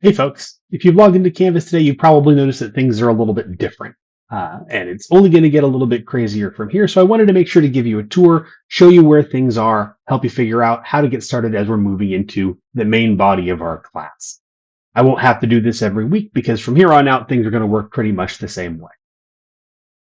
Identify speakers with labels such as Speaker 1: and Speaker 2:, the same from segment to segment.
Speaker 1: Hey folks, if you've logged into Canvas today, you've probably noticed that things are a little bit different. And it's only going to get a little bit crazier from here. So I wanted to make sure to give you a tour, show you where things are, help you figure out how to get started as we're moving into the main body of our class. I won't have to do this every week because from here on out, things are going to work pretty much the same way.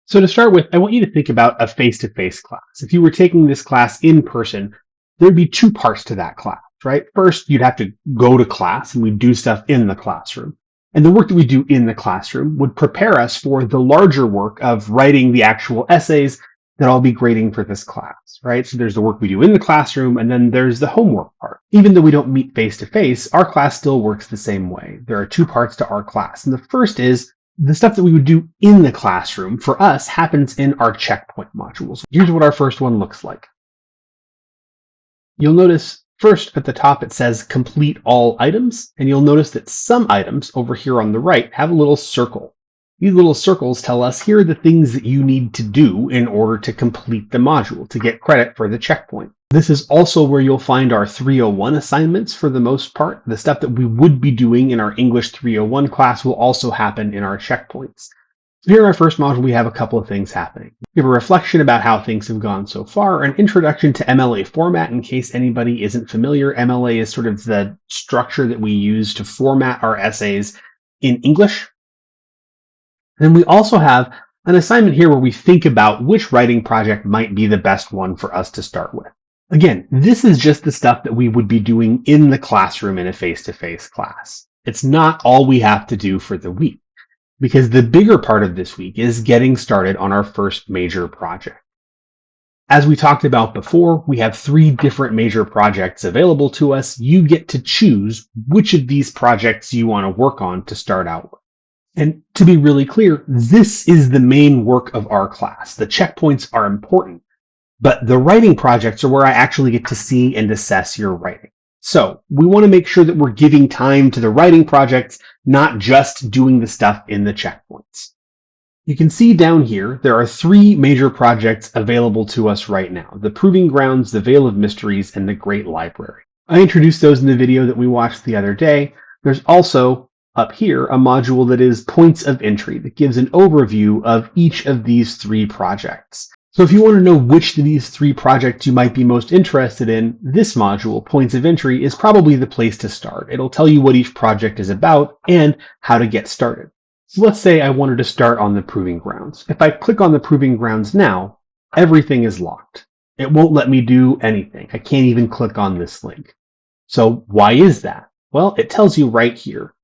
Speaker 1: So to start with, I want you to think about a face-to-face class. If you were taking this class in person, there'd be two parts to that class, right? First, you'd have to go to class and we'd do stuff in the classroom. And the work that we do in the classroom would prepare us for the larger work of writing the actual essays that I'll be grading for this class, right? So there's the work we do in the classroom, and then there's the homework part. Even though we don't meet face to face, our class still works the same way. There are two parts to our class. And the first is the stuff that we would do in the classroom for us happens in our checkpoint modules. Here's what our first one looks like. You'll notice first at the top it says complete all items, and you'll notice that some items over here on the right have a little circle. These little circles tell us here are the things that you need to do in order to complete the module, to get credit for the checkpoint. This is also where you'll find our 301 assignments for the most part. The stuff that we would be doing in our English 301 class will also happen in our checkpoints. So here in our first module, we have a couple of things happening. We have a reflection about how things have gone so far, an introduction to MLA format in case anybody isn't familiar. MLA is sort of the structure that we use to format our essays in English. Then we also have an assignment here where we think about which writing project might be the best one for us to start with. Again, this is just the stuff that we would be doing in the classroom in a face-to-face class. It's not all we have to do for the week, because the bigger part of this week is getting started on our first major project. As we talked about before, we have 3 different major projects available to us. You get to choose which of these projects you want to work on to start out with. And to be really clear, this is the main work of our class. The checkpoints are important, but the writing projects are where I actually get to see and assess your writing. So we want to make sure that we're giving time to the writing projects, not just doing the stuff in the checkpoints. You can see down here, there are 3 major projects available to us right now: the Proving Grounds, the Veil of Mysteries, and the Great Library. I introduced those in the video that we watched the other day. There's also up here a module that is Points of Entry that gives an overview of each of these 3 projects. So if you want to know which of these 3 projects you might be most interested in, this module, Points of Entry, is probably the place to start. It'll tell you what each project is about and how to get started. So let's say I wanted to start on the Proving Grounds. If I click on the Proving Grounds now, everything is locked. It won't let me do anything. I can't even click on this link. So why is that? Well, it tells you right here.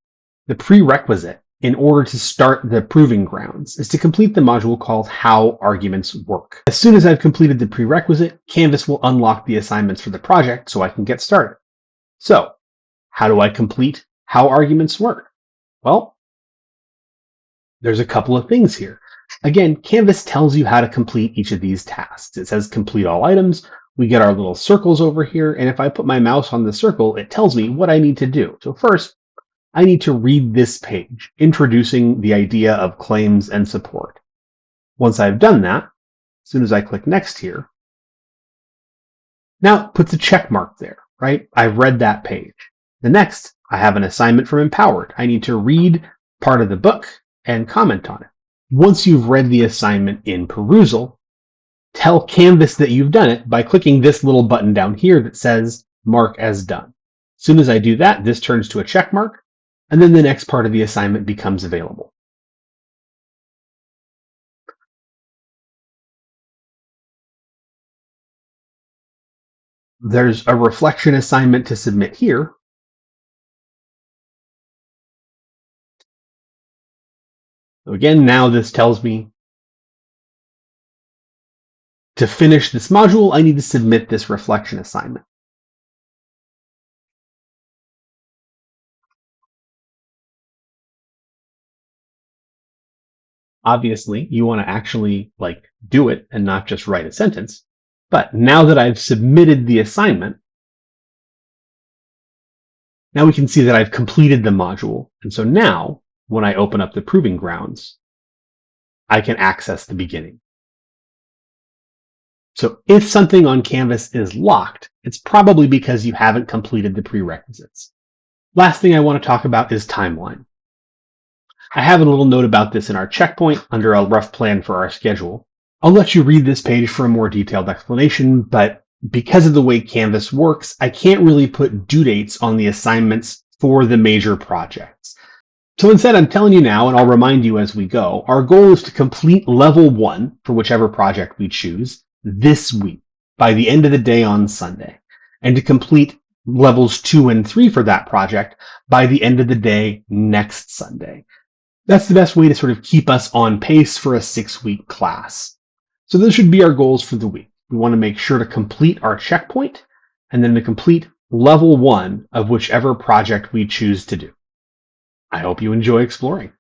Speaker 1: The prerequisite in order to start the Proving Grounds is to complete the module called How Arguments Work. As soon as I've completed the prerequisite, Canvas will unlock the assignments for the project so I can get started. So, how do I complete How Arguments Work? Well, there's a couple of things here. Again, Canvas tells you how to complete each of these tasks. It says complete all items. We get our little circles over here, and if I put my mouse on the circle, it tells me what I need to do. So first, I need to read this page, introducing the idea of claims and support. Once I've done that, as soon as I click next here, now it puts a check mark there, right? I've read that page. The next, I have an assignment from Empowered. I need to read part of the book and comment on it. Once you've read the assignment in Perusal, tell Canvas that you've done it by clicking this little button down here that says Mark as Done. As soon as I do that, this turns to a check mark, and then the next part of the assignment becomes available. There's a reflection assignment to submit here. So again, now this tells me to finish this module, I need to submit this reflection assignment. Obviously, you want to actually do it and not just write a sentence. But now that I've submitted the assignment, now we can see that I've completed the module. And so now, when I open up the Proving Grounds, I can access the beginning. So if something on Canvas is locked, it's probably because you haven't completed the prerequisites. Last thing I want to talk about is timeline. I have a little note about this in our checkpoint under a rough plan for our schedule. I'll let you read this page for a more detailed explanation, but because of the way Canvas works, I can't really put due dates on the assignments for the major projects. So instead, I'm telling you now, and I'll remind you as we go, our goal is to complete level 1 for whichever project we choose this week by the end of the day on Sunday, and to complete levels 2 and 3 for that project by the end of the day next Sunday. That's the best way to sort of keep us on pace for a 6-week class. So those should be our goals for the week. We want to make sure to complete our checkpoint and then to complete level 1 of whichever project we choose to do. I hope you enjoy exploring.